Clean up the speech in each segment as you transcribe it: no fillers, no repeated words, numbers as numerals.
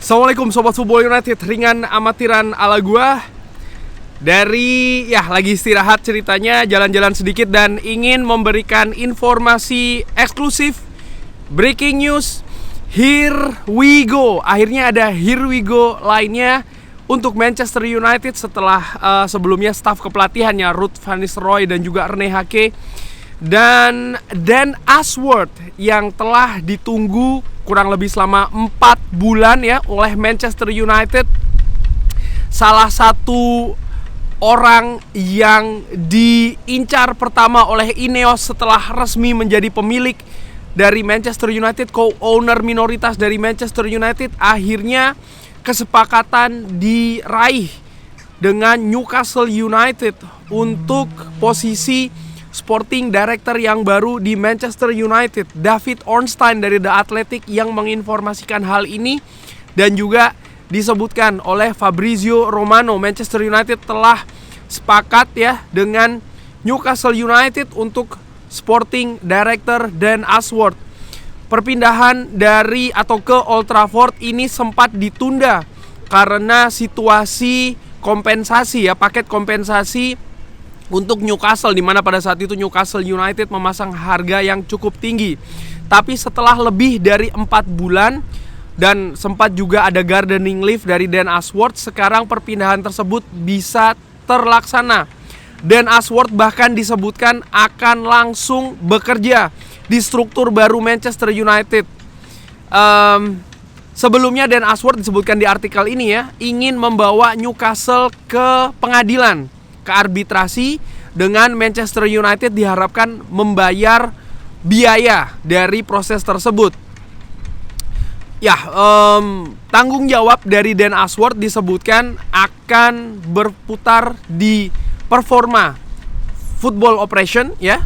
Assalamualaikum Sobat Football United, ringan amatiran ala gua. Dari lagi istirahat ceritanya, jalan-jalan sedikit dan ingin memberikan informasi eksklusif, breaking news. Here we go. Akhirnya ada here we go lainnya untuk Manchester United setelah sebelumnya staf kepelatihannya Ruud van Nistelrooy dan juga Rene Hake dan Dan Ashworth yang telah ditunggu kurang lebih selama 4 bulan ya oleh Manchester United. Salah satu orang yang diincar pertama oleh Ineos setelah resmi menjadi pemilik dari Manchester United, co-owner minoritas dari Manchester United. Akhirnya kesepakatan diraih dengan Newcastle United untuk posisi Sporting Director yang baru di Manchester United. David Ornstein dari The Athletic yang menginformasikan hal ini, dan juga disebutkan oleh Fabrizio Romano, Manchester United telah sepakat ya dengan Newcastle United untuk Sporting Director Dan Ashworth. Perpindahan dari atau ke Old Trafford ini sempat ditunda karena situasi kompensasi ya, paket kompensasi untuk Newcastle, di mana pada saat itu Newcastle United memasang harga yang cukup tinggi. Tapi setelah lebih dari 4 bulan dan sempat juga ada gardening leave dari Dan Ashworth, sekarang perpindahan tersebut bisa terlaksana. Dan Ashworth bahkan disebutkan akan langsung bekerja di struktur baru Manchester United. Sebelumnya Dan Ashworth disebutkan di artikel ini ya, ingin membawa Newcastle ke pengadilan, ke arbitrasi, dengan Manchester United diharapkan membayar biaya dari proses tersebut. Tanggung jawab dari Dan Ashworth disebutkan akan berputar di performa football operation ya,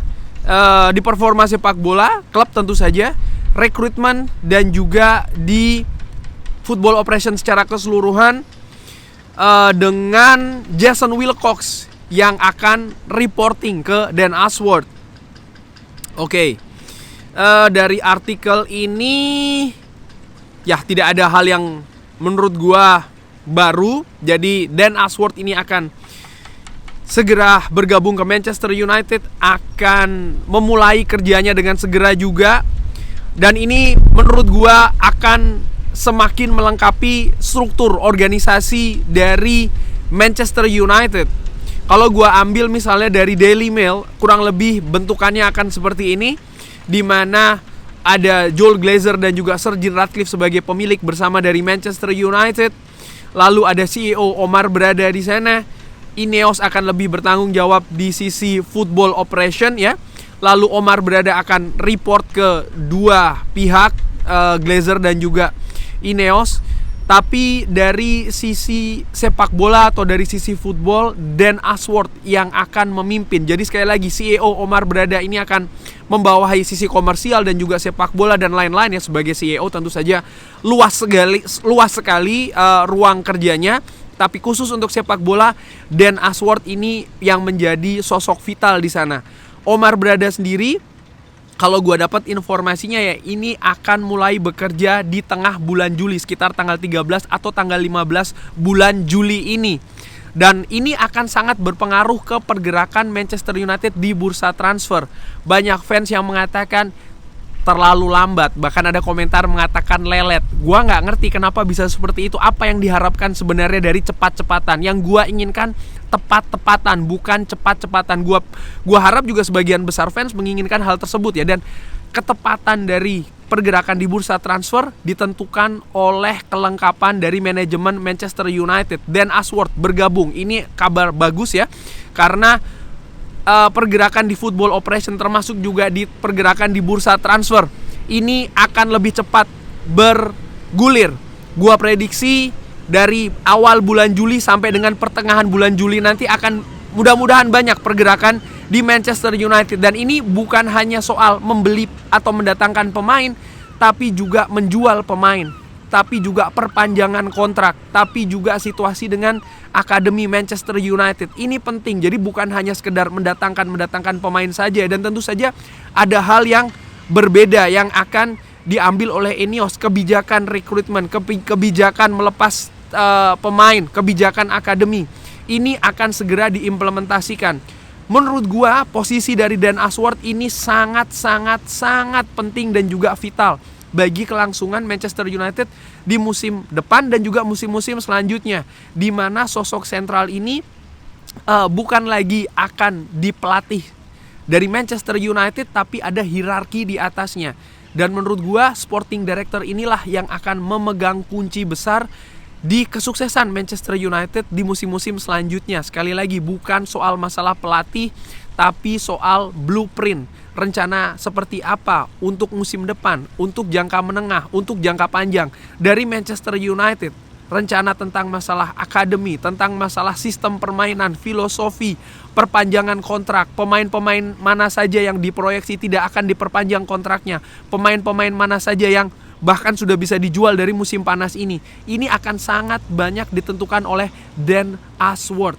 di performa sepak bola klub tentu saja, rekrutmen, dan juga di football operation secara keseluruhan, dengan Jason Wilcox yang akan reporting ke Dan Ashworth. Dari artikel ini ya tidak ada hal yang menurut gua baru. Jadi Dan Ashworth ini akan segera bergabung ke Manchester United, akan memulai kerjanya dengan segera juga. Dan ini menurut gua akan semakin melengkapi struktur organisasi dari Manchester United. Kalau gua ambil misalnya dari Daily Mail, kurang lebih bentukannya akan seperti ini, di mana ada Joel Glazer dan juga Sir Jim Ratcliffe sebagai pemilik bersama dari Manchester United. Lalu ada CEO Omar berada di sana. Ineos akan lebih bertanggung jawab di sisi football operation ya. Lalu Omar berada akan report ke dua pihak, Glazer dan juga Ineos. Tapi dari sisi sepak bola atau dari sisi football, Dan Ashworth yang akan memimpin. Jadi sekali lagi, CEO Omar berada ini akan membawahi sisi komersial dan juga sepak bola dan lain-lain ya. Sebagai CEO tentu saja luas sekali ruang kerjanya. Tapi khusus untuk sepak bola, Dan Ashworth ini yang menjadi sosok vital di sana. Omar berada sendiri, kalau gue dapat informasinya ya, ini akan mulai bekerja di tengah bulan Juli, sekitar tanggal 13 atau tanggal 15 bulan Juli ini. Dan ini akan sangat berpengaruh ke pergerakan Manchester United di bursa transfer. Banyak fans yang mengatakan terlalu lambat, bahkan ada komentar mengatakan lelet. Gua nggak ngerti kenapa bisa seperti itu. Apa yang diharapkan sebenarnya dari cepat-cepatan? Yang gua inginkan tepat-tepatan, bukan cepat-cepatan. Gua harap juga sebagian besar fans menginginkan hal tersebut ya. Dan ketepatan dari pergerakan di bursa transfer ditentukan oleh kelengkapan dari manajemen Manchester United. Dan Ashworth bergabung, ini kabar bagus ya, karena pergerakan di football operation termasuk juga di pergerakan di bursa transfer ini akan lebih cepat bergulir. Gua prediksi dari awal bulan Juli sampai dengan pertengahan bulan Juli nanti akan mudah-mudahan banyak pergerakan di Manchester United. Dan ini bukan hanya soal membeli atau mendatangkan pemain, tapi juga menjual pemain, tapi juga perpanjangan kontrak, tapi juga situasi dengan akademi Manchester United. Ini penting. Jadi bukan hanya sekedar mendatangkan pemain saja. Dan tentu saja ada hal yang berbeda yang akan diambil oleh Ineos, kebijakan rekrutmen, kebijakan melepas pemain, kebijakan akademi, ini akan segera diimplementasikan. Menurut gua posisi dari Dan Ashworth ini sangat penting dan juga vital bagi kelangsungan Manchester United di musim depan dan juga musim-musim selanjutnya, di mana sosok sentral ini bukan lagi akan dipelatih dari Manchester United, tapi ada hierarki di atasnya. Dan menurut gua sporting director inilah yang akan memegang kunci besar di kesuksesan Manchester United di musim-musim selanjutnya. Sekali lagi, bukan soal masalah pelatih, tapi soal blueprint, rencana seperti apa untuk musim depan, untuk jangka menengah, untuk jangka panjang dari Manchester United. Rencana tentang masalah akademi, tentang masalah sistem permainan, filosofi, perpanjangan kontrak, pemain-pemain mana saja yang diproyeksi tidak akan diperpanjang kontraknya, pemain-pemain mana saja yang bahkan sudah bisa dijual dari musim panas ini. Ini akan sangat banyak ditentukan oleh Dan Ashworth.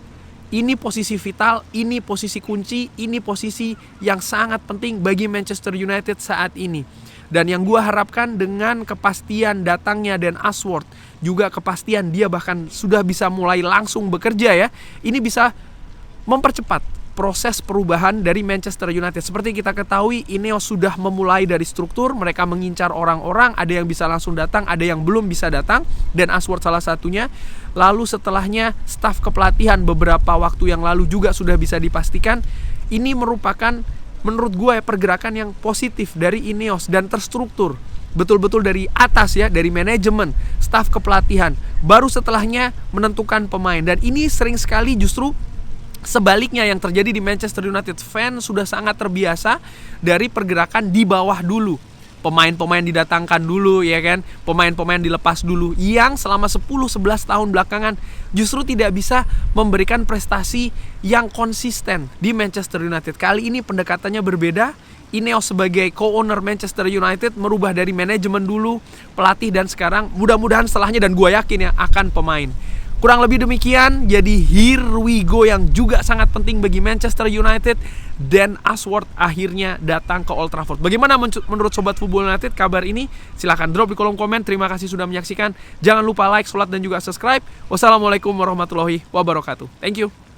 Ini posisi vital, ini posisi kunci, ini posisi yang sangat penting bagi Manchester United saat ini. Dan yang gue harapkan dengan kepastian datangnya Dan Ashworth, juga kepastian dia bahkan sudah bisa mulai langsung bekerja ya, ini bisa mempercepat proses perubahan dari Manchester United. Seperti kita ketahui, Ineos sudah memulai dari struktur, mereka mengincar orang-orang, ada yang bisa langsung datang, ada yang belum bisa datang, Dan Ashworth salah satunya. Lalu setelahnya staf kepelatihan beberapa waktu yang lalu juga sudah bisa dipastikan. Ini merupakan menurut gue pergerakan yang positif dari Ineos dan terstruktur betul-betul dari atas ya, dari manajemen, staf kepelatihan, baru setelahnya menentukan pemain. Dan ini sering sekali justru sebaliknya yang terjadi di Manchester United. Fans sudah sangat terbiasa dari pergerakan di bawah dulu, pemain-pemain didatangkan dulu ya kan, pemain-pemain dilepas dulu, yang selama 10-11 tahun belakangan justru tidak bisa memberikan prestasi yang konsisten di Manchester United. Kali ini pendekatannya berbeda. Ineos sebagai co-owner Manchester United merubah dari manajemen dulu, pelatih, dan sekarang mudah-mudahan setelahnya, dan gue yakin ya, akan pemain. Kurang lebih demikian. Jadi here we go yang juga sangat penting bagi Manchester United. Dan Ashworth akhirnya datang ke Old Trafford. Bagaimana menurut Sobat Football United kabar ini? Silahkan drop di kolom komen. Terima kasih sudah menyaksikan. Jangan lupa like, sholat, dan juga subscribe. Wassalamualaikum warahmatullahi wabarakatuh. Thank you.